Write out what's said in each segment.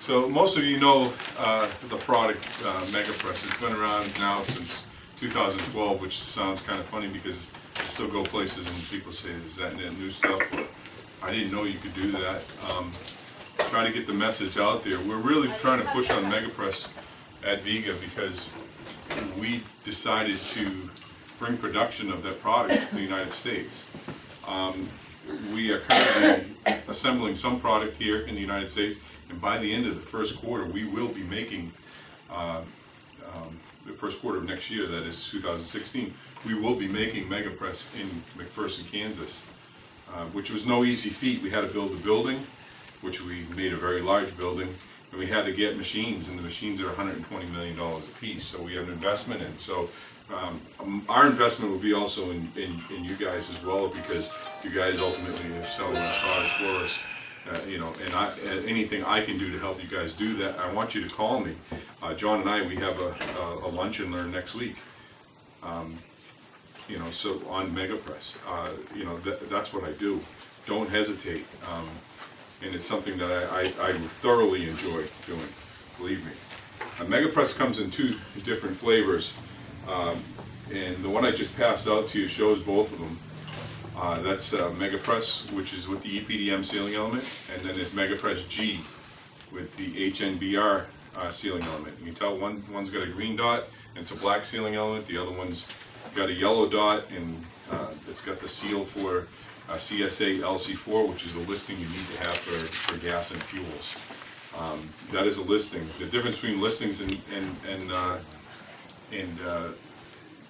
So most of you know the product MegaPress. It's been around now since 2012, which sounds kind of funny because I still go places and people say, is that new stuff? But I didn't know you could do that. Try to get the message out there. We're really trying to push on MegaPress at Viega because we decided to bring production of that product to the United States. We are currently assembling some product here in the United States, and by the end of the first quarter, we will be making, the first quarter of next year, that is 2016, we will be making MegaPress in McPherson, Kansas, which was no easy feat. We had to build a building, which we made a very large building, and we had to get machines, and the machines are $120 million a piece, so we have an investment in. So our investment will be also in you guys as well, because you guys ultimately are selling that product for us. And anything I can do to help you guys do that, I want you to call me. John and I, we have a lunch and learn next week. So on MegaPress, that's what I do. Don't hesitate. And it's something that I thoroughly enjoy doing, believe me. MegaPress comes in two different flavors, and the one I just passed out to you shows both of them. That's MegaPress, which is with the EPDM sealing element, and then there's MegaPress G with the HNBR sealing element. You can tell one's got a green dot and it's a black sealing element, the other one's got a yellow dot and it's got the seal for CSA LC4, which is the listing you need to have for gas and fuels. That is a listing. The difference between listings and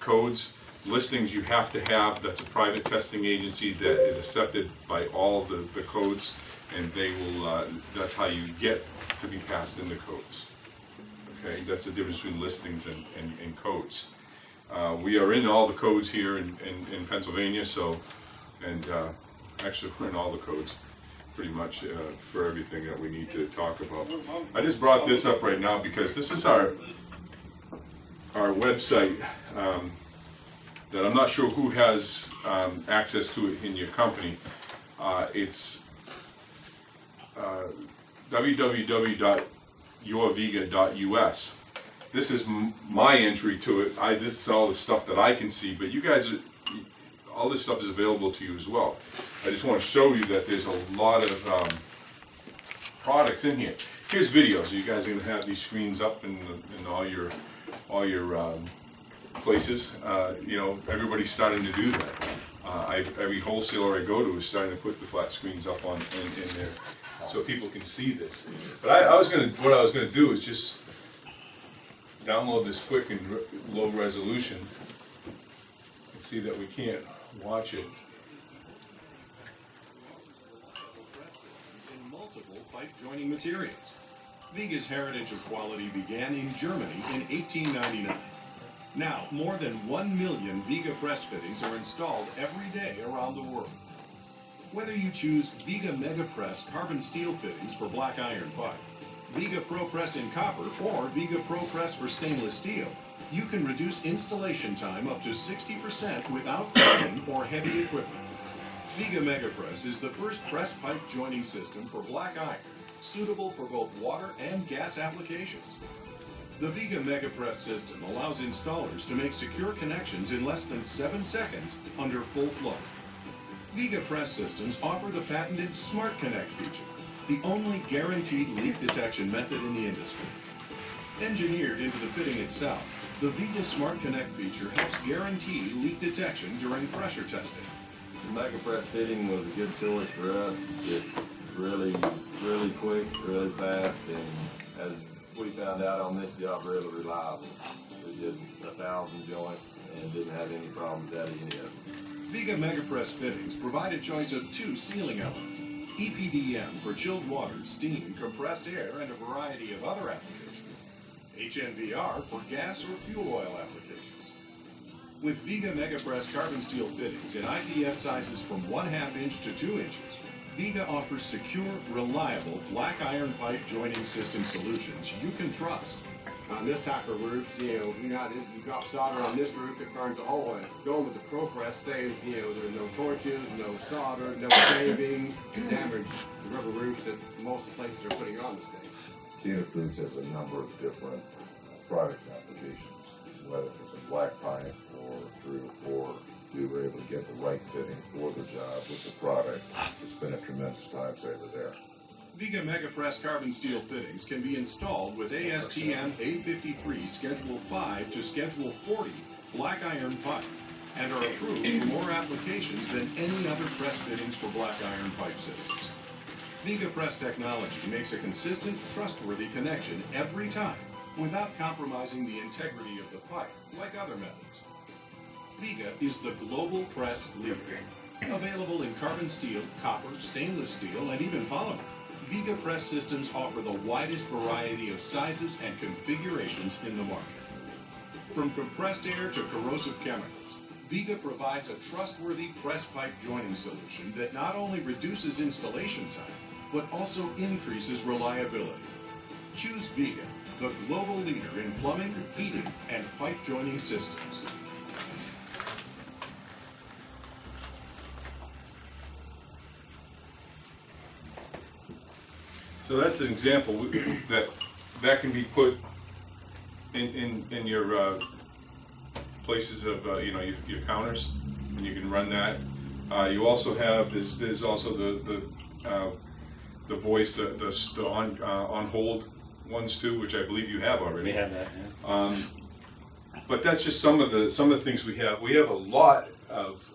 codes: listings you have to have, that's a private testing agency that is accepted by all the codes, and they will, that's how you get to be passed in the codes. Okay, that's the difference between listings and codes. We are in all the codes here in Pennsylvania, so, and actually we're in all the codes pretty much for everything that we need to talk about. I just brought this up right now because this is our website that I'm not sure who has access to it in your company. It's www.yourviega.us. This is my entry to it. This is all the stuff that I can see, but you guys, all this stuff is available to you as well. I just want to show you that there's a lot of products in here. Here's videos. You guys are going to have these screens up in all your places. Everybody's starting to do that. Every wholesaler I go to is starting to put the flat screens up in there, so people can see this. But what I was going to do is just download this quick in low resolution and see that we can't watch it. In multiple pipe joining materials. Viega's heritage of quality began in Germany in 1899. Now, more than 1 million Viega press fittings are installed every day around the world. Whether you choose Viega MegaPress carbon steel fittings for black iron pipe, Viega Pro Press in copper, or Viega Pro Press for stainless steel, you can reduce installation time up to 60% without crane or heavy equipment. Viega MegaPress is the first press pipe joining system for black iron, suitable for both water and gas applications. The Viega MegaPress system allows installers to make secure connections in less than 7 seconds under full flow. Viega press systems offer the patented Smart Connect feature, the only guaranteed leak detection method in the industry. Engineered into the fitting itself, the Viega Smart Connect feature helps guarantee leak detection during pressure testing. The MegaPress fitting was a good choice for us. It's really quick, really fast, and as we found out on this job, really reliable. We did 1,000 joints and didn't have any problems out of any of them. Viega MegaPress fittings provide a choice of 2 sealing elements: EPDM for chilled water, steam, compressed air, and a variety of other applications; HNBR for gas or fuel oil applications. With Viega MegaPress carbon steel fittings in IPS sizes from 1/2 inch to 2 inches, Viega offers secure, reliable black iron pipe joining system solutions you can trust. On this type of roofs, you drop solder on this roof, it burns a hole in it. Going with the Pro Press saves, there are no torches, no solder, no shavings to damage the rubber roofs that most places are putting on this day. Tina Foods has a number of different product applications, whether it's a black pipe or 3 or 4. We were able to get the right fitting for the job with the product. It's been a tremendous time saver there. Viega MegaPress carbon steel fittings can be installed with ASTM A53 Schedule 5 to Schedule 40 black iron pipe and are approved for more applications than any other press fittings for black iron pipe systems. Viega Press technology makes a consistent, trustworthy connection every time without compromising the integrity of the pipe like other methods. Viega is the global press leader. Available in carbon steel, copper, stainless steel, and even polymer, Viega Press systems offer the widest variety of sizes and configurations in the market. From compressed air to corrosive chemicals, Viega provides a trustworthy press pipe joining solution that not only reduces installation time, but also increases reliability. Choose Viega, the global leader in plumbing, heating, and pipe joining systems. So that's an example that can be put in your places of your counters, and you can run that. You also have there's also the voice, the on hold ones too, which I believe you have already. We have that. Yeah. But that's just some of the things we have. We have a lot of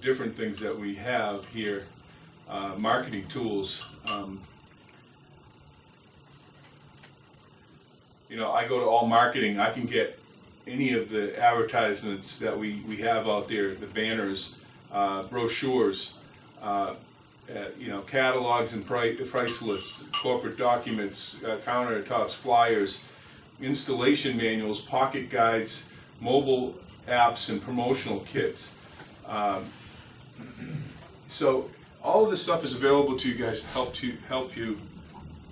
different things that we have here. Marketing tools. I go to all marketing. I can get any of the advertisements that we have out there, the banners, brochures, catalogs and price lists, corporate documents, countertops, flyers, installation manuals, pocket guides, mobile apps, and promotional kits. So all of this stuff is available to you guys to help you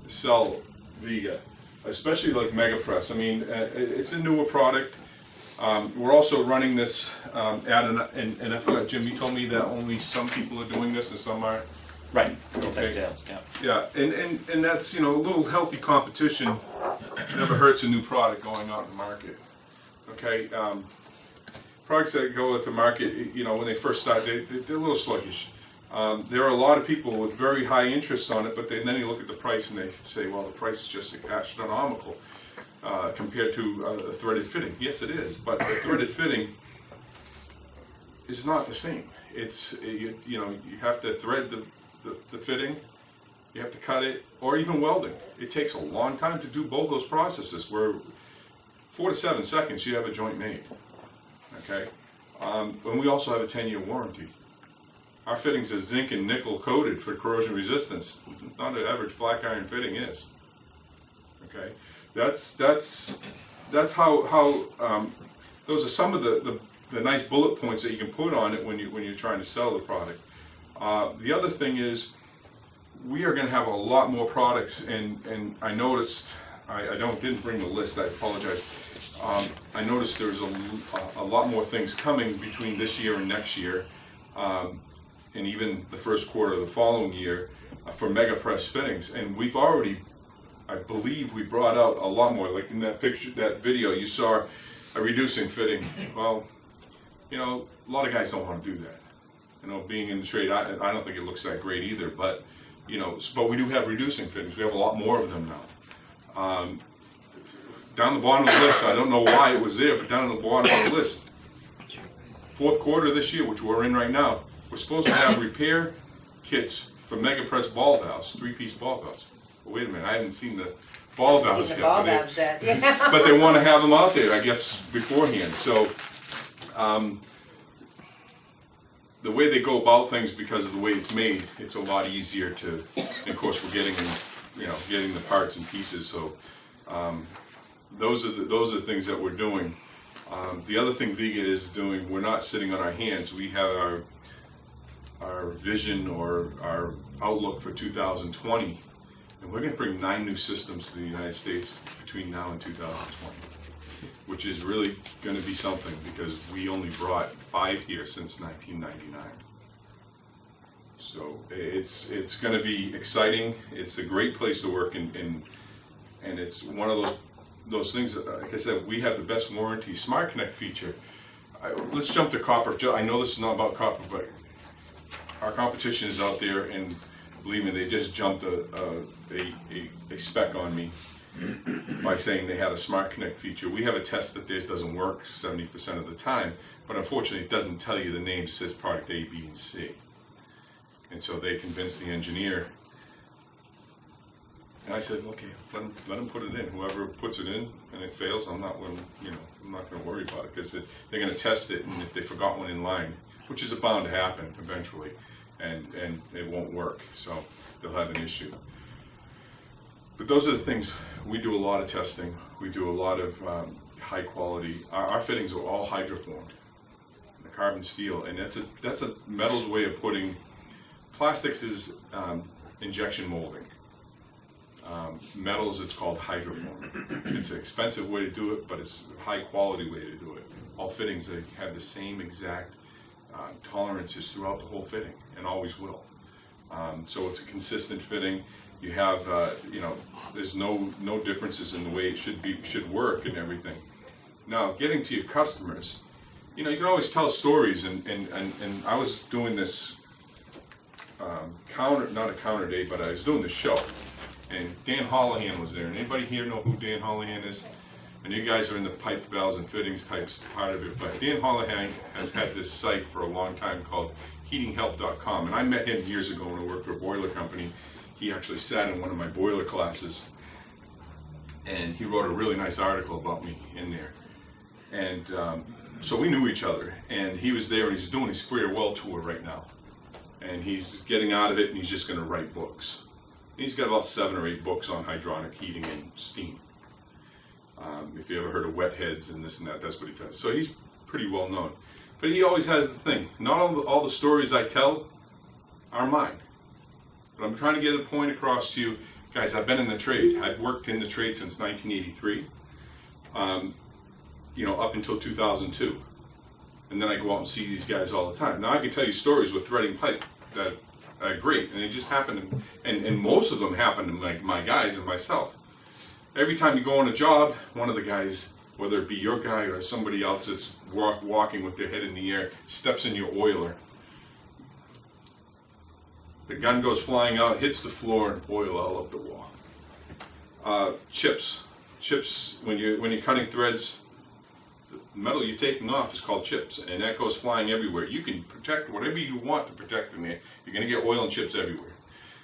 sell Viega, especially like MegaPress. I mean, it's a newer product. We're also running this and I forgot, Jim, you told me that only some people are doing this and some aren't. Right. Inside Okay. sales. Yeah, Yeah. and that's, a little healthy competition never hurts a new product going out in the market. Okay, products that go out to market, when they first start, they're a little sluggish. There are a lot of people with very high interest on it, but then you look at the price and they say, well, the price is just astronomical compared to a threaded fitting. Yes, it is, but a threaded fitting is not the same. It's you have to thread the fitting, you have to cut it, or even welding. It takes a long time to do both those processes. Where 4 to 7 seconds, you have a joint made. Okay, and we also have a 10-year warranty. Our fittings are zinc and nickel coated for corrosion resistance. Not an average black iron fitting is. Okay, that's how those are some of the nice bullet points that you can put on it when you're trying to sell the product. The other thing is we are going to have a lot more products, and I noticed I didn't bring the list. I apologize. I noticed there's a lot more things coming between this year and next year. And even the first quarter of the following year for MegaPress fittings. And we've already, I believe we brought out a lot more, like in that picture, that video, you saw a reducing fitting. Well, a lot of guys don't want to do that. Being in the trade, I don't think it looks that great either, but, but we do have reducing fittings. We have a lot more of them now. Down the bottom of the list, I don't know why it was there, but down at the bottom of the list, fourth quarter this year, which we're in right now, we're supposed to have repair kits for MegaPress ball valves, 3-piece ball valves. But wait a minute, I haven't seen the ball valves yet. But they want to have them out there, I guess, beforehand. So the way they go about things, because of the way it's made, it's a lot easier to. And of course, we're getting the parts and pieces. So those are the things that we're doing. The other thing Viega is doing, we're not sitting on our hands. We have our vision or our outlook for 2020, and we're going to bring 9 new systems to the United States between now and 2020, which is really going to be something because we only brought 5 here since 1999. So it's going to be exciting. It's a great place to work, and it's one of those things that, like I said, we have the best warranty. Smart Connect feature. Let's jump to copper. I know this is not about copper, but our competition is out there, and believe me, they just jumped a spec on me by saying they had a Smart Connect feature. We have a test that theirs doesn't work 70% of the time, but unfortunately it doesn't tell you the name, it says product A, B, and C. And so they convinced the engineer, and I said, okay, let them put it in. Whoever puts it in and it fails, I'm not going to worry about it, because they're going to test it, and if they forgot one in line, which is bound to happen eventually, and it won't work, so they'll have an issue. But those are the things. We do a lot of testing. We do a lot of high quality. Our fittings are all hydroformed, the carbon steel, and that's a metal's way of putting. Plastics is injection molding. Metals, it's called hydroform. It's an expensive way to do it, but it's a high quality way to do it. All fittings, they have the same exact tolerances throughout the whole fitting, and always will. So it's a consistent fitting. You have, there's no differences in the way it should work and everything. Now, getting to your customers, you can always tell stories, and I was doing this not a counter day, but I was doing the show, and Dan Holohan was there. And anybody here know who Dan Holohan is? And you guys are in the pipe, valves, and fittings types part of it, but Dan Holohan has had this site for a long time called heatinghelp.com, and I met him years ago when I worked for a boiler company. He actually sat in one of my boiler classes, and he wrote a really nice article about me in there. And so we knew each other, and he was there, and he's doing his farewell tour right now. And he's getting out of it, and he's just going to write books. And he's got about 7 or 8 books on hydronic heating and steam. If you ever heard of wet heads and this and that, that's what he does. So he's pretty well known. But he always has the thing. Not all the stories I tell are mine. But I'm trying to get a point across to you. Guys, I've been in the trade. I've worked in the trade since 1983, up until 2002. And then I go out and see these guys all the time. Now I can tell you stories with threading pipe that are great, and it just happened, and most of them happen to my guys and myself. Every time you go on a job, one of the guys, whether it be your guy or somebody else that's walking with their head in the air, steps in your oiler. The gun goes flying out, hits the floor, and oil all up the wall. Chips, when you're cutting threads, the metal you're taking off is called chips, and that goes flying everywhere. You can protect whatever you want to protect in there. You're going to get oil and chips everywhere.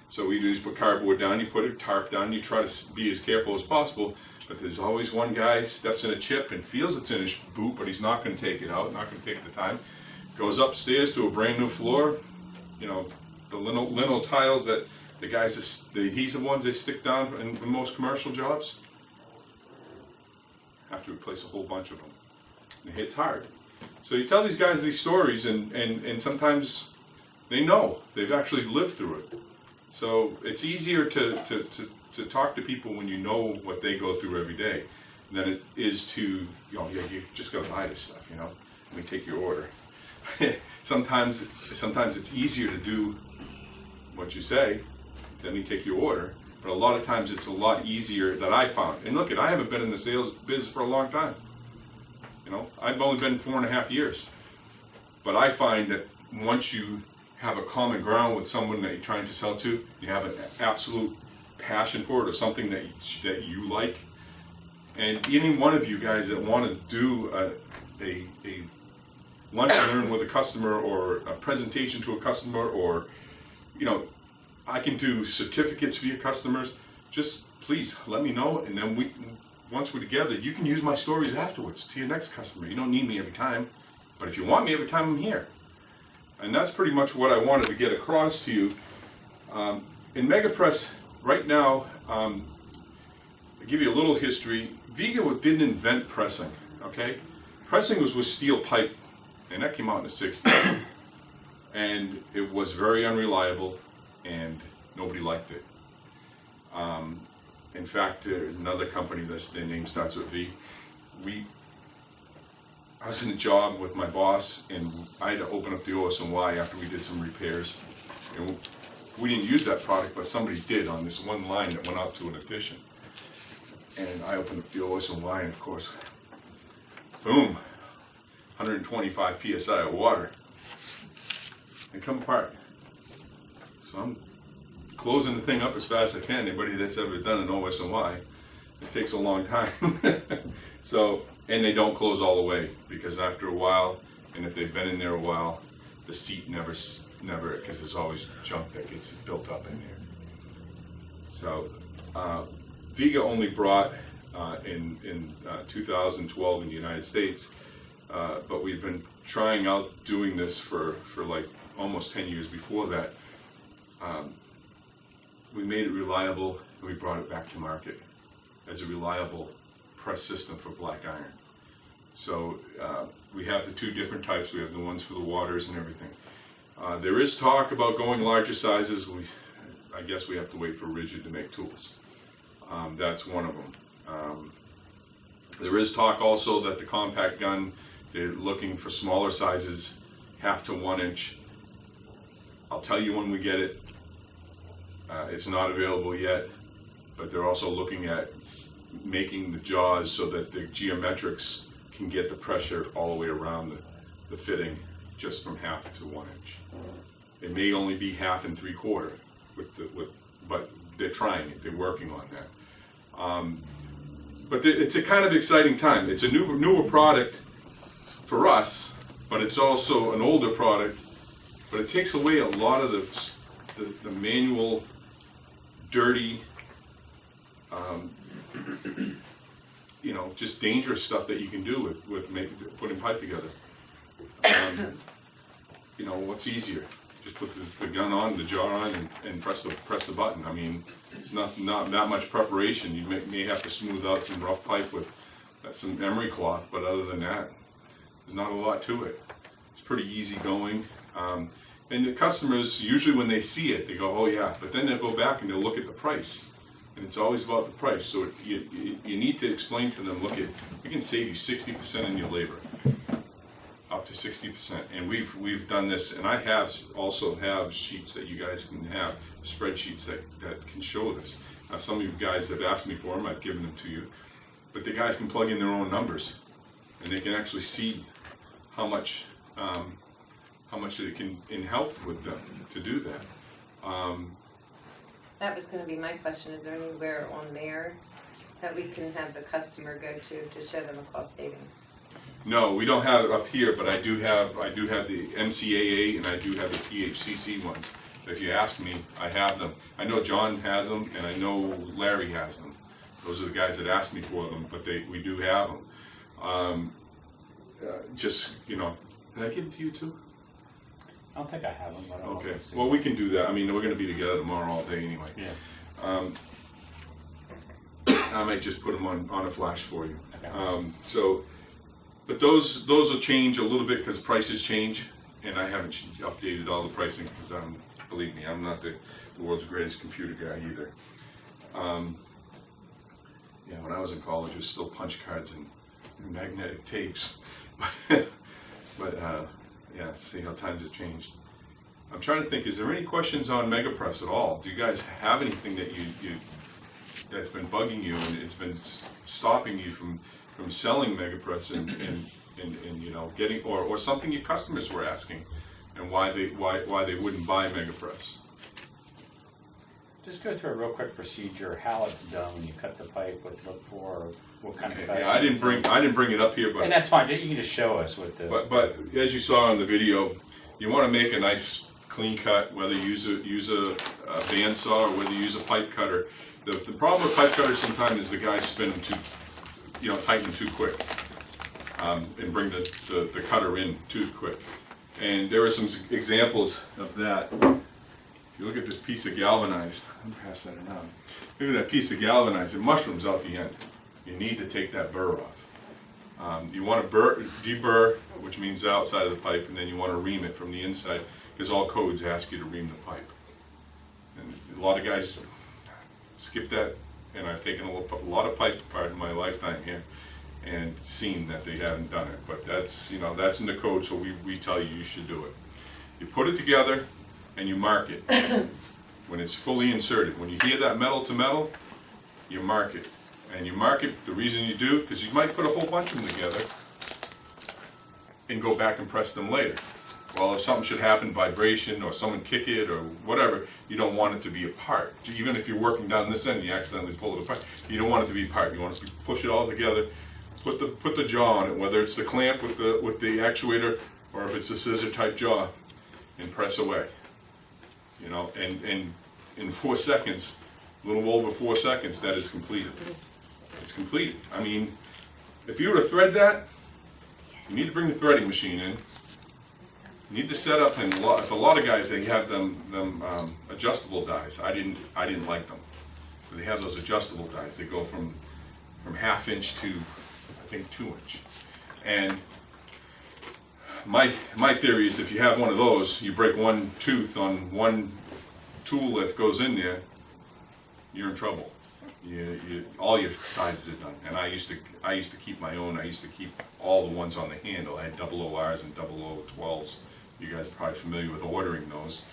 So we just put cardboard down, you put a tarp down, you try to be as careful as possible, but there's always one guy steps in a chip and feels it's in his boot, but he's not going to take it out, not going to take the time. Goes upstairs to a brand new floor, the lino tiles that the guys, the adhesive ones they stick down in most commercial jobs. Have to replace a whole bunch of them. It hits hard. So you tell these guys these stories, and sometimes they know. They've actually lived through it. So it's easier to talk to people when you know what they go through every day than it is to, you just got to buy this stuff, let me take your order. Sometimes it's easier to do what you say than you take your order, but a lot of times it's a lot easier that I found. And look, I haven't been in the sales business for a long time. I've only been 4.5 years. But I find that once you have a common ground with someone that you're trying to sell to, you have an absolute passion for it, or something that you like, and any one of you guys that want to do a lunch and learn with a customer, or a presentation to a customer, or I can do certificates for your customers, just please let me know, and then once we're together, you can use my stories afterwards to your next customer. You don't need me every time, but if you want me every time, I'm here. And that's pretty much what I wanted to get across to you. In MegaPress, right now, I'll give you a little history. Viega didn't invent pressing, okay? Pressing was with steel pipe, and that came out in the 60s. And it was very unreliable, and nobody liked it. In fact, another company, their name starts with V, I was in a job with my boss, and I had to open up the OSNY after we did some repairs. And we didn't use that product, but somebody did on this one line that went out to an addition. And I opened up the OSM line, of course. Boom, 125 PSI of water. They come apart. So I'm closing the thing up as fast as I can. Anybody that's ever done an OSMY, it takes a long time. So, and they don't close all the way, because after a while, and if they've been in there a while, the seat never, because there's always junk that gets built up in there. So, Viega only brought in 2012 in the United States, but we've been trying out doing this for like almost 10 years before that. We made it reliable, and we brought it back to market as a reliable press system for black iron. So we have the two different types. We have the ones for the waters and everything. There is talk about going larger sizes. I guess we have to wait for Rigid to make tools. That's one of them. There is talk also that the compact gun, they're looking for smaller sizes, 1/2 to 1 inch. I'll tell you when we get it. It's not available yet, but they're also looking at making the jaws so that the geometrics can get the pressure all the way around the fitting, just from 1/2 to 1 inch. It may only be 1/2 and 3/4, but they're trying it. They're working on that. But it's a kind of exciting time. It's a newer product for us, but it's also an older product. But it takes away a lot of the manual, dirty, just dangerous stuff that you can do with putting pipe together. What's easier? Just put the gun on, the jar on, and press the button. I mean, it's not that much preparation. You may have to smooth out some rough pipe with some emery cloth, but other than that, there's not a lot to it. It's pretty easy going. And the customers, usually when they see it, they go, oh yeah, but then they'll go back and they'll look at the price. And it's always about the price. So you need to explain to them, look, we can save you 60% in your labor, up to 60%. And we've done this, and I also have sheets that you guys can have, spreadsheets that can show this. Now, some of you guys have asked me for them, I've given them to you. But the guys can plug in their own numbers, and they can actually see how much it can help with them to do that. That was going to be my question. Is there anywhere on there that we can have the customer go to show them a cost saving? No, we don't have it up here, but I do have the MCAA and I do have the PHCC one. If you ask me, I have them. I know John has them, and I know Larry has them. Those are the guys that asked me for them, but we do have them. Did I give it to you too? I don't think I have them, but I'll Okay, see. well, we can do that. I mean, we're gonna be together tomorrow all day anyway. Yeah. I might just put them on a flash for you. Okay. But those will change a little bit because prices change, and I haven't updated all the pricing because believe me, I'm not the world's greatest computer guy either. When I was in college, it was still punch cards and magnetic tapes. See how times have changed. I'm trying to think, is there any questions on MegaPress at all? Do you guys have anything that that's been bugging you and it's been stopping you from selling MegaPress and getting, or something your customers were asking and why they wouldn't buy MegaPress? Just go through a real quick procedure, how it's done when you cut the pipe, what to look for, what kind of cut. Yeah, I didn't bring it up here, but and that's fine. You can just show us with the. But as you saw in the video, you want to make a nice clean cut, whether you use a bandsaw or whether you use a pipe cutter. The problem with pipe cutters sometimes is the guys spin them tighten them too quick, and bring the cutter in too quick. And there are some examples of that. If you look at this piece of galvanized, I'm gonna pass that around. Look at that piece of galvanized, it mushrooms out the end. You need to take that burr off. You want to deburr, which means the outside of the pipe, and then you want to ream it from the inside, because all codes ask you to ream the pipe. And a lot of guys skip that, and I've taken a lot of pipe apart in my lifetime here, and seen that they haven't done it. But that's in the code, so we tell you should do it. You put it together, and you mark it. When it's fully inserted, when you hear that metal to metal, you mark it. And you mark it, the reason you do, because you might put a whole bunch of them together and go back and press them later. Well, if something should happen, vibration, or someone kick it, or whatever, you don't want it to be apart. Even if you're working down this end, you accidentally pull it apart. You don't want it to be apart. You want to push it all together, put the jaw on it, whether it's the clamp with the actuator, or if it's a scissor type jaw, and press away. You know, and in 4 seconds, a little over 4 seconds, that is completed. It's completed. I mean, if you were to thread that, you need to bring the threading machine in. You need to set up, and a lot of guys, they have them adjustable dies. I didn't like them. But they have those adjustable dies. They go from 1/2 inch to, I think, 2 inch. And my theory is, if you have one of those, you break one tooth on one tool that goes in there, you're in trouble. All your sizes are done. And I used to keep my own. I used to keep all the ones on the handle. I had 00Rs and 0012s. You guys are probably familiar with ordering those.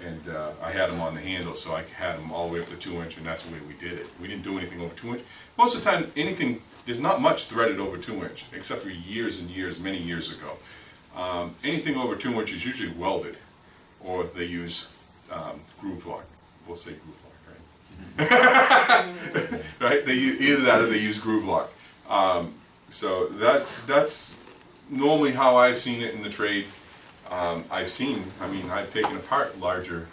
And I had them on the handle, so I had them all the way up to 2 inch, and that's the way we did it. We didn't do anything over 2 inch. Most of the time, there's not much threaded over 2 inch, except for years and years, many years ago. Anything over 2 inch is usually welded, or they use groove lock. We'll say groove lock, right? Right? Either that or they use groove lock. So that's normally how I've seen it in the trade. I've taken apart larger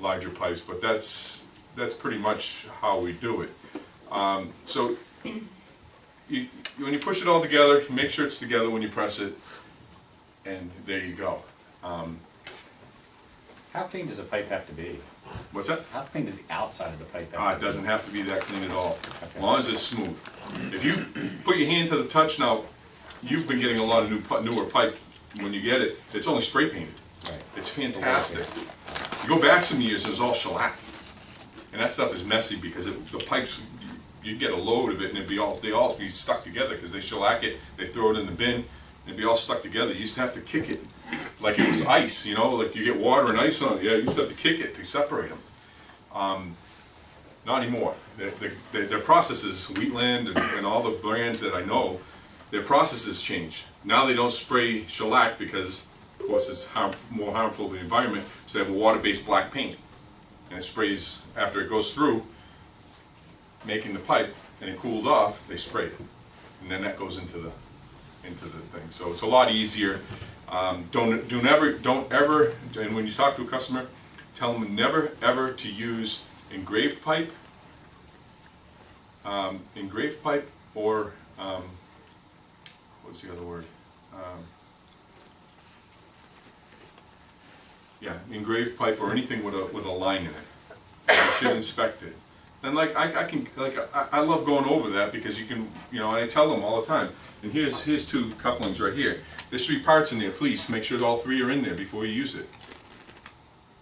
pipes, but that's pretty much how we do it. So when you push it all together, make sure it's together when you press it, and there you go. How clean does a pipe have to be? What's that? How clean does the outside of the pipe have It to be? doesn't have to be that clean at all, as long as it's smooth. If you put your hand to the touch now, you've been getting a lot of newer pipe. When you get it, it's only spray painted. Right. It's fantastic. You go back some years, it was all shellac, and that stuff is messy because the pipes, you get a load of it, and they all be stuck together because they shellac it. They throw it in the bin, and it'd be all stuck together. You used to have to kick it like it was ice, you know, like you get water and ice on it. Yeah, you used to have to kick it to separate them. Not anymore. Their processes, Wheatland and all the brands that I know, their processes change. Now they don't spray shellac because, of course, it's more harmful to the environment, so they have a water-based black paint. And it sprays, after it goes through, making the pipe, and it cooled off, they spray it. And then that goes into the thing. So it's a lot easier. Don't ever, and when you talk to a customer, tell them never ever to use engraved pipe or what's the other word? Engraved pipe or anything with a line in it. You should inspect it. And I love going over that because you can, and I tell them all the time. And here's 2 couplings right here. There's 3 parts in there. Please make sure all 3 are in there before you use it.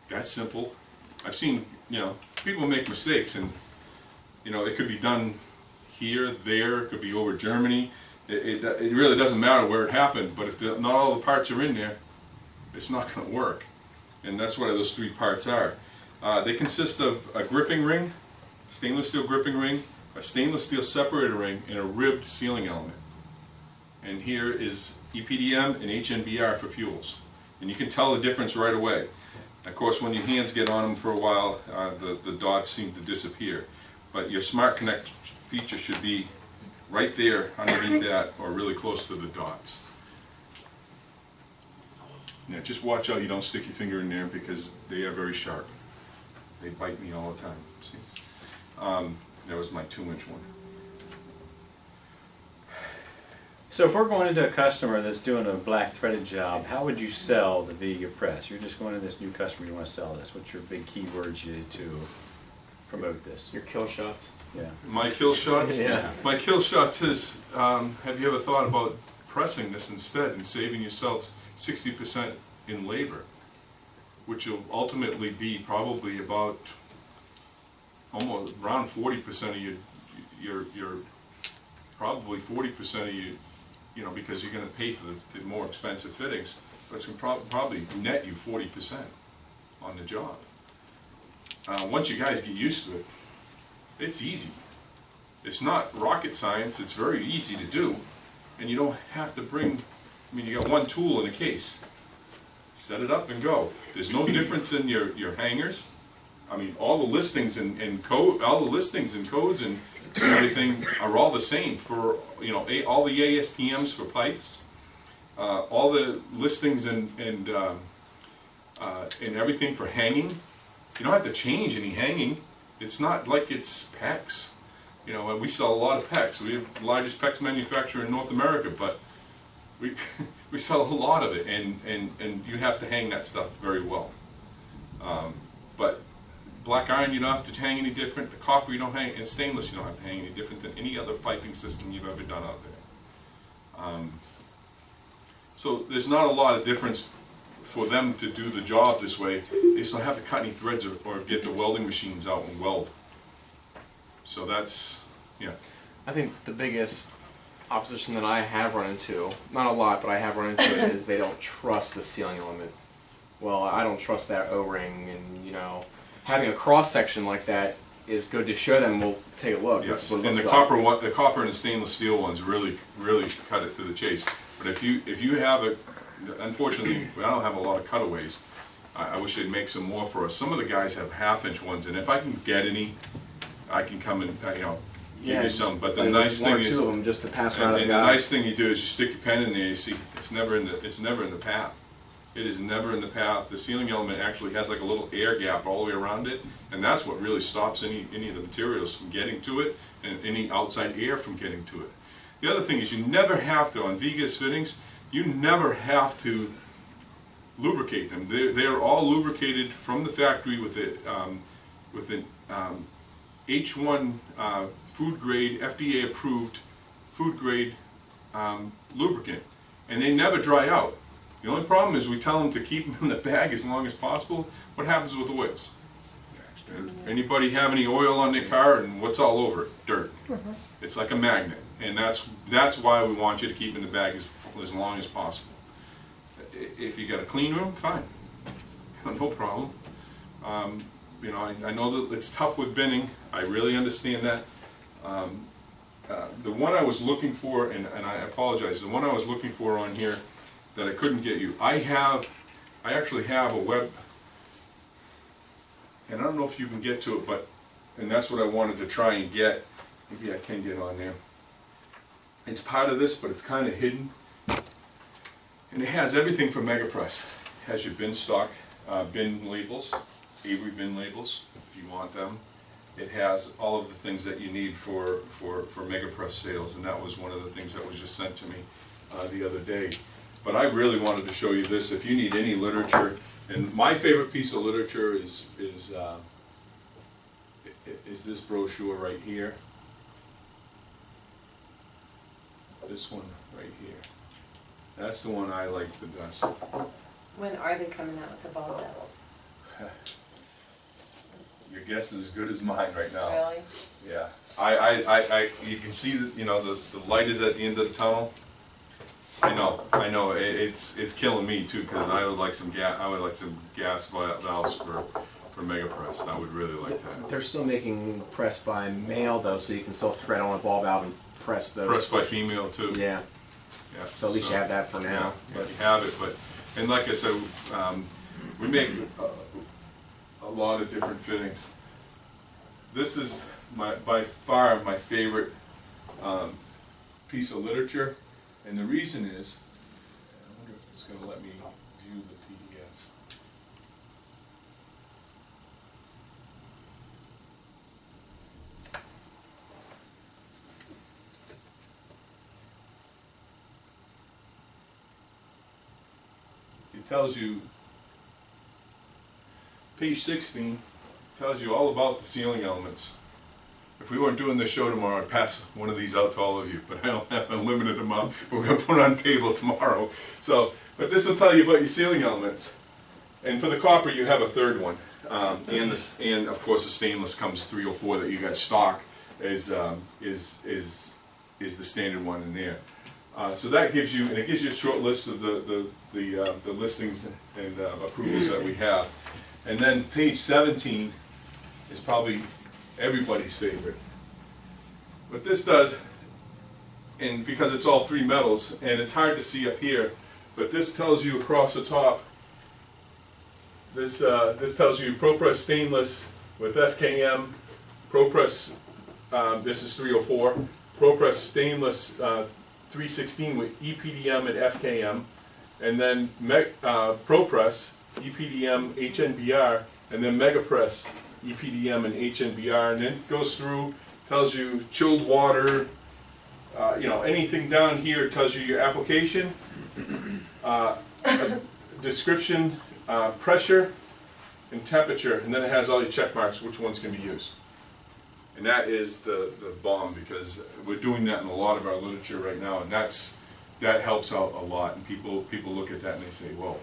That's simple. I've seen, people make mistakes, and it could be done here, there. It could be over Germany. It really doesn't matter where it happened. But if not all the parts are in there, it's not going to work. And that's what those 3 parts are. They consist of a gripping ring, stainless steel gripping ring, a stainless steel separator ring, and a ribbed sealing element. And here is EPDM and HNBR for fuels. And you can tell the difference right away. Of course, when your hands get on them for a while, the dots seem to disappear. But your Smart Connect feature should be right there underneath that, or really close to the dots. Now just watch out you don't stick your finger in there, because they are very sharp. They bite me all the time. See? That was my 2-inch one. So if we're going into a customer that's doing a black threaded job, how would you sell the Viega press? You're just going to this new customer, you want to sell this. What's your big keywords to promote this? Your kill shots. Yeah. My kill shots? Yeah. My kill shots is, have you ever thought about pressing this instead and saving yourself 60% in labor, which will ultimately be probably about almost around 40% of your probably 40% of you, because you're going to pay for the more expensive fittings, but it's going to probably net you 40%. on the job. Once you guys get used to it, it's easy. It's not rocket science, it's very easy to do. And you don't have to bring, I mean, you got one tool in a case. Set it up and go. There's no difference in your hangers. I mean, all the listings and code, all the listings and codes and everything are all the same for, you know, all the ASTMs for pipes, all the listings and everything for hanging. You don't have to change any hanging. It's not like it's PEX. You know, we sell a lot of PEX. We're the largest PEX manufacturer in North America, but we sell a lot of it, and you have to hang that stuff very well. But black iron, you don't have to hang any different. The copper, you don't hang, and stainless, you don't have to hang any different than any other piping system you've ever done out there. So there's not a lot of difference for them to do the job this way. They just don't have to cut any threads or get the welding machines out and weld. So that's, yeah. I think the biggest opposition that I have run into, not a lot, but I have run into it, is they don't trust the sealing element. Well, I don't trust that O-ring, and you know, having a cross section like that is good to show them. We'll take a look. Yes, This is what it and the looks like. copper one, the copper and the stainless steel ones really cut it to the chase. But if you have a, unfortunately, I don't have a lot of cutaways. I wish they'd make some more for us. Some of the guys have half-inch ones, and if I can get any, I can come and you know, give you some. But the like nice one thing or is, two of them just to pass around and a the guy. nice thing you do is you stick your pen in there. You see, it's never in the path. It is never in the path. The sealing element actually has like a little air gap all the way around it, and that's what really stops any of the materials from getting to it, and any outside air from getting to it. The other thing is you never have to, on Viga's fittings, you never have to lubricate them. They're all lubricated from the factory with an H1 food grade, FDA approved food grade lubricant, and they never dry out. The only problem is we tell them to keep them in the bag as long as possible. What happens with oils? Anybody have any oil on their car, and what's all over it? Dirt. It's like a magnet, and that's why we want you to keep in the bag as long as possible. If you got a clean room, fine, no problem. You know, I know that it's tough with binning. I really understand that. The one I was looking for, and I apologize, the one I was looking for on here that I couldn't get you, I actually have a web, and I don't know if you can get to it, but, and that's what I wanted to try and get. Maybe I can get on there. It's part of this, but it's kind of hidden. And it has everything for MegaPress. It has your bin stock, bin labels, Avery bin labels, if you want them. It has all of the things that you need for MegaPress sales, and that was one of the things that was just sent to me the other day. But I really wanted to show you this. If you need any literature, and my favorite piece of literature is this brochure right here. This one right here. That's the one I like the best. When are they coming out with the ball bells? Your guess is as good as mine right now. Really? Yeah. You can see that, you know, the light is at the end of the tunnel. I know. It's killing me too, because I would like some gas valves for MegaPress. I would really like that. They're still making press by mail though, so you can still thread on a ball valve and press those. Press by female too. Yeah. Yeah. So at least you have that for now. Yeah, you have it, but, and like I said, we make a lot of different fittings. This is by far my favorite piece of literature, and the reason is, I wonder if it's going to let me view the PDF. It tells you, page 16 tells you all about the sealing elements. If we weren't doing this show tomorrow, I'd pass one of these out to all of you, but I don't have unlimited amount. We're going to put it on the table tomorrow. So, but this will tell you about your sealing elements. And for the copper, you have a third one. And of course the stainless comes 3 or 4 that you got stock is the standard one in there. So that gives you, and it gives you a short list of the listings and approvals that we have. And then page 17 is probably everybody's favorite. What this does, and because it's all three metals, and it's hard to see up here, but this tells you across the top, this tells you ProPress stainless with FKM, ProPress, this is 304, ProPress stainless 316 with EPDM and FKM, and then ProPress, EPDM, HNBR, and then MegaPress, EPDM and HNBR, and then it goes through, tells you chilled water, anything down here tells you your application, description, pressure, and temperature, and then it has all your check marks, which ones can be used. And that is the bomb, because we're doing that in a lot of our literature right now, and that helps out a lot. And people look at that and they say, "Whoa,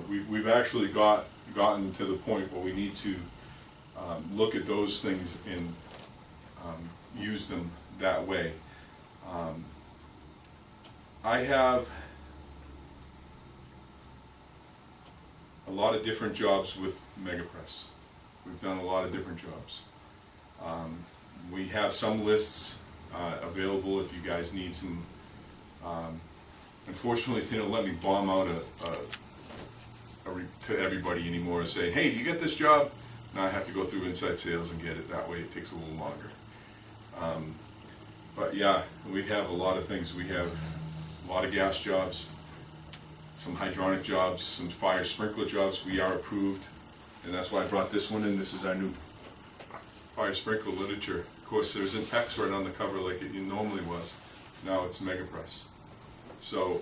we've actually gotten to the point where we need to look at those things and use them that way." I have a lot of different jobs with MegaPress. We've done a lot of different jobs. We have some lists available if you guys need some. Unfortunately, they don't let me bomb out to everybody anymore and say, "Hey, do you get this job?" Now I have to go through inside sales and get it. That way it takes a little longer. But yeah, we have a lot of things. We have a lot of gas jobs, some hydronic jobs, some fire sprinkler jobs. We are approved, and that's why I brought this one in. This is our new fire sprinkler literature. Of course, there isn't PEX right on the cover like it normally was. Now it's MegaPress. So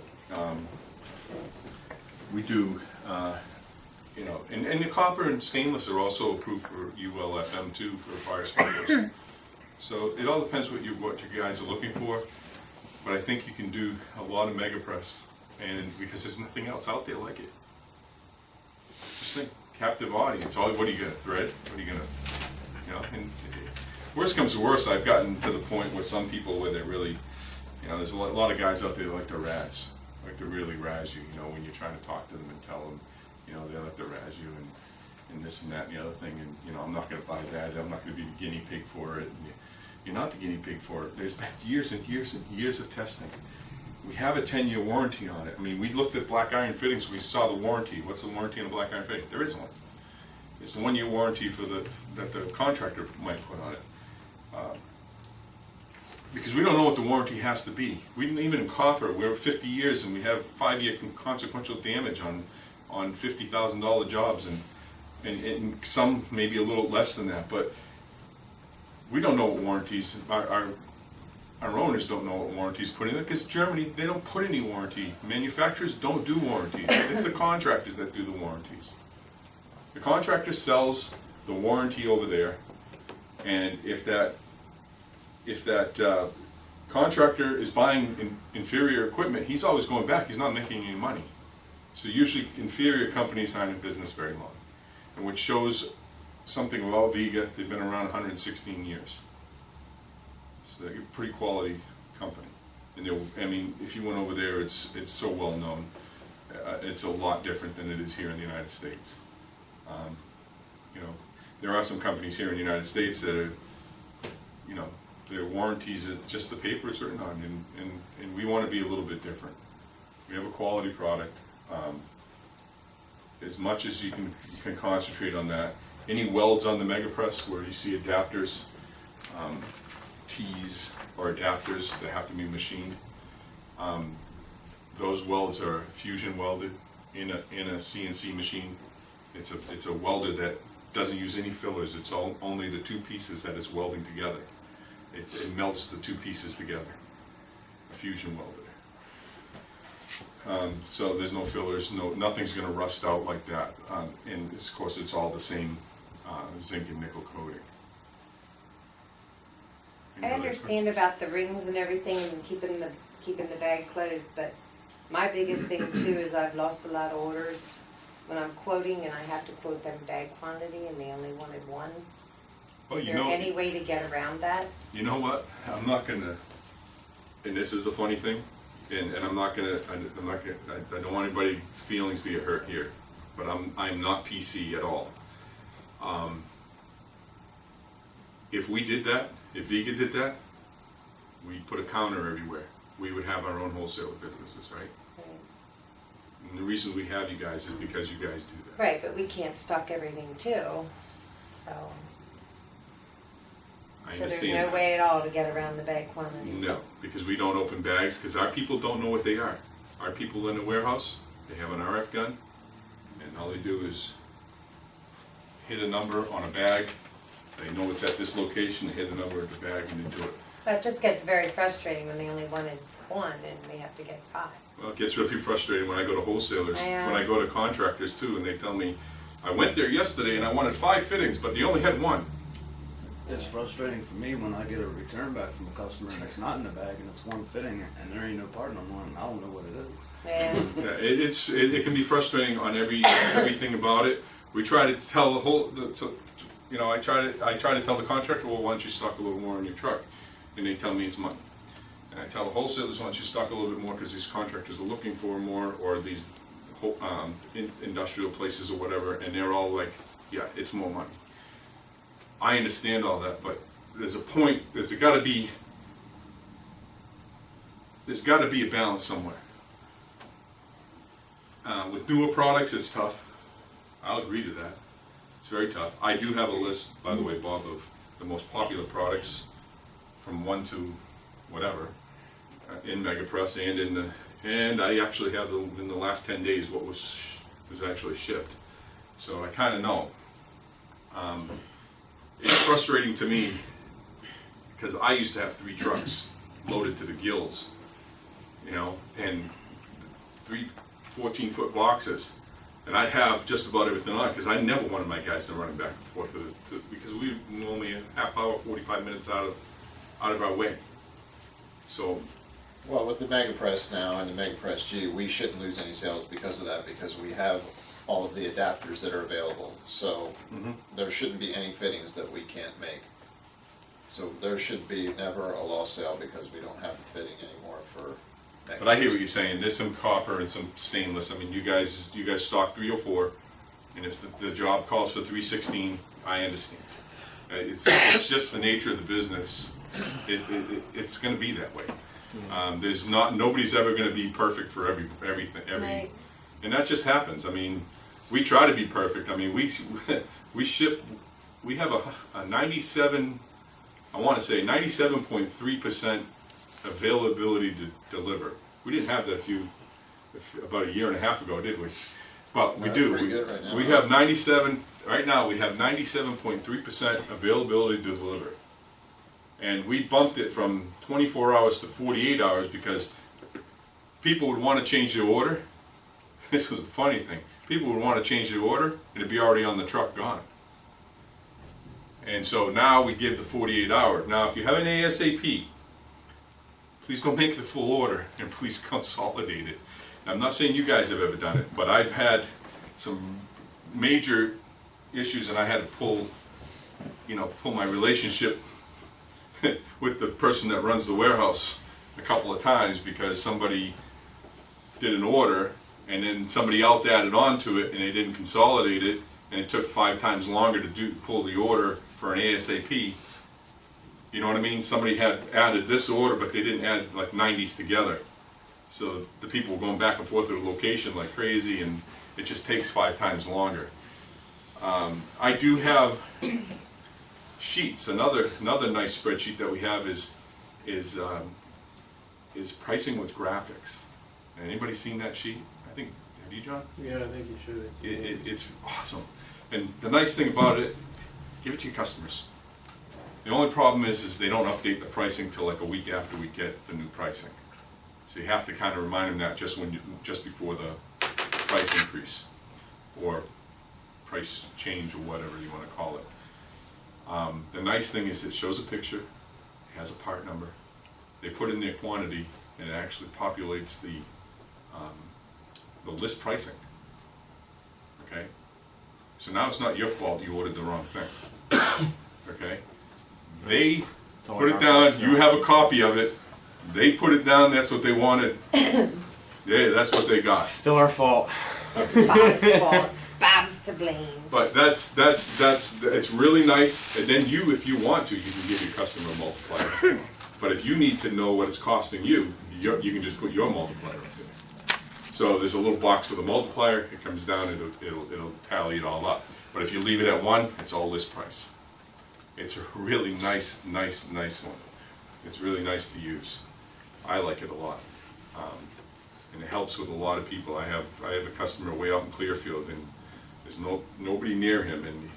we do, and the copper and stainless are also approved for ULFM too, for fire sprinklers. So it all depends what you guys are looking for. But I think you can do a lot of MegaPress, and because there's nothing else out there like it. Just think, captive audience. What are you gonna thread? What are you gonna, And worst comes to worst, I've gotten to the point with some people where they're really, there's a lot of guys out there that like to razz, like to really razz you. When you're trying to talk to them and tell them, they like to razz you and this and that and the other thing, and I'm not gonna buy that. I'm not gonna be the guinea pig for it. And you're not the guinea pig for it. There's been years and years and years of testing. We have a 10-year warranty on it. I mean, we looked at black iron fittings, we saw the warranty. What's the warranty on a black iron fitting? There is one. It's the 1-year warranty that the contractor might put on it. Because we don't know what the warranty has to be. Even in copper, we're 50 years and we have 5-year consequential damage on $50,000 jobs, and some maybe a little less than that. But we don't know what warranties, our owners don't know what warranties put in it, because Germany, they don't put any warranty. Manufacturers don't do warranties. It's the contractors that do the warranties. The contractor sells the warranty over there, and if that contractor is buying inferior equipment, he's always going back. He's not making any money. So usually inferior companies aren't in business very long, and which shows something about Viega. They've been around 116 years. So they're a pretty quality company. And if you went over there, it's so well known. It's a lot different than it is here in the United States. There are some companies here in the United States that are, their warranties are just the paper it's written on, and we want to be a little bit different. We have a quality product. As much as you can concentrate on that. Any welds on the MegaPress where you see adapters, tees or adapters that have to be machined, those welds are fusion welded in a CNC machine. It's a welder that doesn't use any fillers. It's only the two pieces that it's welding together. It melts the two pieces together. A fusion welder. So there's no fillers. Nothing's going to rust out like that. And of course, it's all the same zinc and nickel coating. I understand about the rings and everything and keeping the bag closed, but my biggest thing too is I've lost a lot of orders when I'm quoting and I have to quote them bag quantity and they only wanted one. Is there any way to get around that? You know what? I'm not gonna. And this is the funny thing, and I'm not gonna. I don't want anybody's feelings to get hurt here. but I'm not PC at all. If we did that, if Viega did that, we'd put a counter everywhere. We would have our own wholesaler businesses, right? And the reason we have you guys is because you guys do that. Right, but we can't stock everything too, so. I So there's understand no that. way at all to get around the bag quantities. No, because we don't open bags, because our people don't know what they are. Our people in the warehouse, they have an RF gun, and all they do is hit a number on a bag. They know it's at this location, they hit a number at the bag, and they do it. But it just gets very frustrating when they only wanted one and we have to get 5. Well, it gets really frustrating when I go to wholesalers, Yeah. when I go to contractors too, and they tell me, I went there yesterday and I wanted 5 fittings, but they only had 1. It's frustrating for me when I get a return back from a customer and it's not in the bag and it's one fitting and there ain't no part number on it. I don't know what it is. Yeah. Yeah, it can be frustrating on everything about it. We try to tell the whole, I try to tell the contractor, well, why don't you stock a little more in your truck? And they tell me it's money. And I tell the wholesalers, why don't you stock a little bit more because these contractors are looking for more, or these industrial places or whatever, and they're all like, yeah, it's more money. I understand all that, but there's a point, there's got to be a balance somewhere. With newer products, it's tough. I'll agree to that. It's very tough. I do have a list, by the way, Bob, of the most popular products from 1 to whatever in MegaPress and I actually have in the last 10 days what was actually shipped. So I kind of know. It's frustrating to me because I used to have 3 trucks loaded to the gills, and 3 14-foot boxes, and I'd have just about everything on because I never wanted my guys to run back and forth because we were only a half hour, 45 minutes out of our way. So, Well, with the MegaPress now and the MegaPress G, we shouldn't lose any sales because of that, because we have all of the adapters that are available. So there shouldn't be any fittings that we can't make. So there should be never a lost sale because we don't have the fitting anymore for MegaPress. but I hear what you're saying. There's some copper and some stainless. I mean, you guys stock 304, and if the job calls for 316, I understand. It's just the nature of the business. It's going to be that way. Nobody's ever going to be perfect for everything. Right. And that just happens. I mean, we try to be perfect. I mean, we have a 97, I want to say 97.3% availability to deliver. We didn't have that about a year and a half ago, did we? But we That's do. pretty good right now. We have 97, right now we have 97.3% availability to deliver. And we bumped it from 24 hours to 48 hours because people would want to change their order. This was the funny thing. People would want to change their order and it'd be already on the truck gone. And so now we give the 48 hour. Now if you have an ASAP, please don't make it a full order and please consolidate it. I'm not saying you guys have ever done it, but I've had some major issues and I had to pull my relationship with the person that runs the warehouse a couple of times because somebody did an order and then somebody else added on to it and they didn't consolidate it and it took 5 times longer to pull the order for an ASAP. You know what I mean? Somebody had added this order but they didn't add like 90s together. So the people were going back and forth to the location like crazy and it just takes 5 times longer. I do have sheets. Another nice spreadsheet that we have is pricing with graphics. Anybody seen that sheet? I think, have you, John? Yeah, I think you should. It's awesome. And the nice thing about it, give it to your customers. The only problem is they don't update the pricing till like a week after we get the new pricing. So you have to kind of remind them that just before the price increase or price change or whatever you want to call it. The nice thing is it shows a picture, it has a part number, they put in their quantity, and it actually populates the list pricing. Okay? So now it's not your fault you ordered the wrong thing. Okay? They put it down, you have a copy of it, they put it down, that's what they wanted. Yeah, that's what they got. Still our fault. It's Bob's fault. to blame. But it's really nice, and then you, if you want to, you can give your customer a multiplier. But if you need to know what it's costing you, you can just put your multiplier in there. So there's a little box with a multiplier, it comes down, it'll tally it all up. But if you leave it at 1, it's all list price. It's a really nice one. It's really nice to use. I like it a lot. And it helps with a lot of people. I have a customer way out in Clearfield, and there's nobody near him, and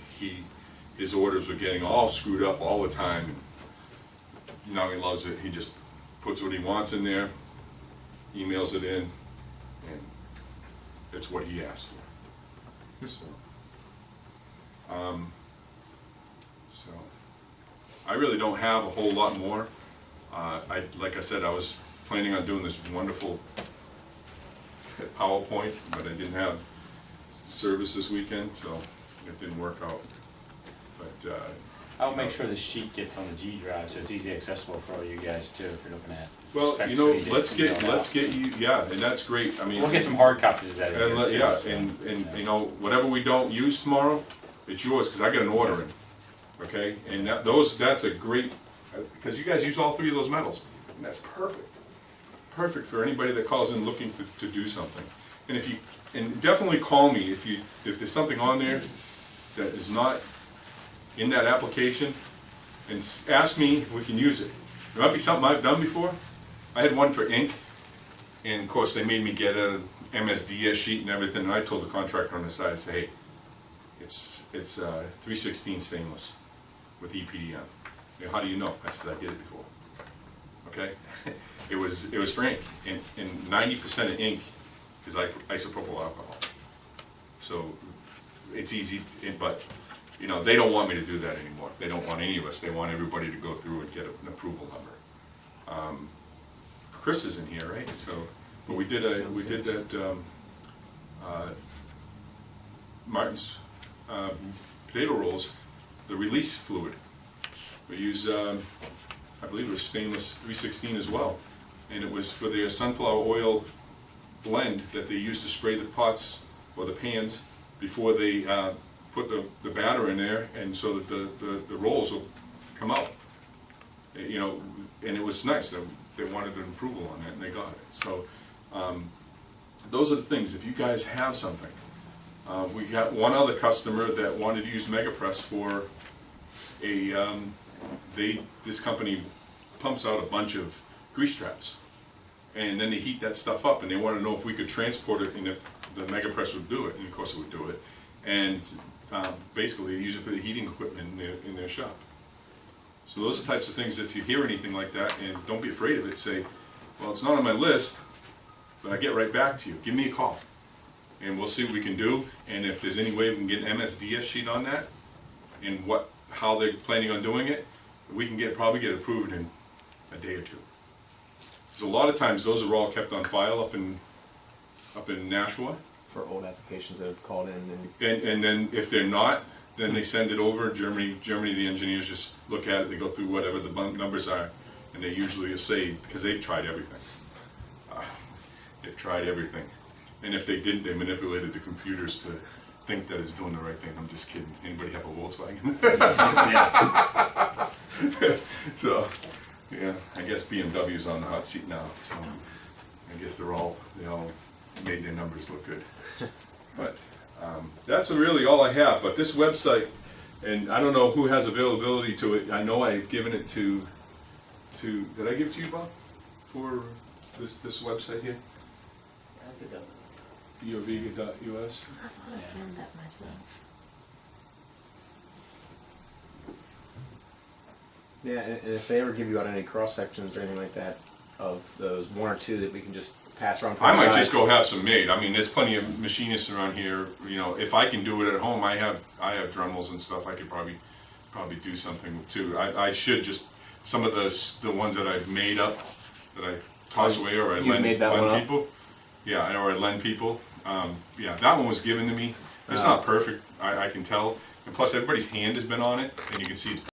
his orders were getting all screwed up all the time. And now he loves it. He just puts what he wants in there, emails it in, and it's what he asked for. So I really don't have a whole lot more. Like I said, I was planning on doing this wonderful PowerPoint, but I didn't have service this weekend, so it didn't work out. But I'll make sure the sheet gets on the G drive so it's easy accessible for all you guys too if you're looking at. well, specs you know, or anything let's to get you, yeah, and that's great. I mean, We'll get some hard copies of that. in and here, too, yeah, so. and you know, whatever we don't use tomorrow, it's yours because I got an order in. Okay, and that's a great, because you guys use all 3 of those metals, and that's perfect. Perfect for anybody that calls in looking to do something. And definitely call me if there's something on there that is not in that application, and ask me if we can use it. It might be something I've done before. I had one for ink, and of course they made me get an MSDS sheet and everything, and I told the contractor on the side, I said, hey, it's 316 stainless with EPDM. You know, how do you know? I said, I did it before. Okay? It was for ink, and 90% of ink is like isopropyl alcohol. So it's easy, but you know, they don't want me to do that anymore. They don't want any of us. They want everybody to go through and get an approval number. Chris is in here, right? So, but we did that Martin's potato rolls, the release fluid. We use, I believe it was stainless 316 as well, and it was for their sunflower oil blend that they used to spray the pots or the pans before they put the batter in there, and so that the rolls will come out. You know, and it was nice. They wanted an approval on that, and they got it. So those are the things. If you guys have something, we got one other customer that wanted to use MegaPress for a. This company pumps out a bunch of grease traps, and then they heat that stuff up, and they want to know if we could transport it, and if the MegaPress would do it, and of course it would do it. And basically they use it for the heating equipment in their shop. So those are types of things, if you hear anything like that, and don't be afraid of it, say, well, it's not on my list, but I get right back to you. Give me a call, and we'll see what we can do, and if there's any way we can get an MSDS sheet on that, and how they're planning on doing it, we can probably get approved in a day or 2. Because a lot of times those are all kept on file up in Nashua. For old applications that have called in. And then if they're not, then they send it over. Germany, the engineers just look at it, they go through whatever the numbers are, and they usually say, because they've tried everything. They've tried everything. And if they didn't, they manipulated the computers to think that it's doing the right thing. I'm just kidding. Anybody have a Volkswagen? So, yeah, I guess BMW's on the hot seat now. So I guess they all made their numbers look good. But that's really all I have. But this website, and I don't know who has availability to it. I know I've given it to did I give it to you, Bob, for this website here? I think Viega.us. I thought I found that myself. Yeah, and if they ever give you out any cross sections or anything like that of those 1 or 2 that we can just pass around. I might just go have some made. I mean, there's plenty of machinists around here. You know, if I can do it at home, I have Dremels and stuff. I could probably do something too. I should just some of the ones that I've made up that I toss away or I lend people. Yeah, or I lend people. Yeah, that one was given to me. It's not perfect. I can tell. And plus, everybody's hand has been on it, and you can see it's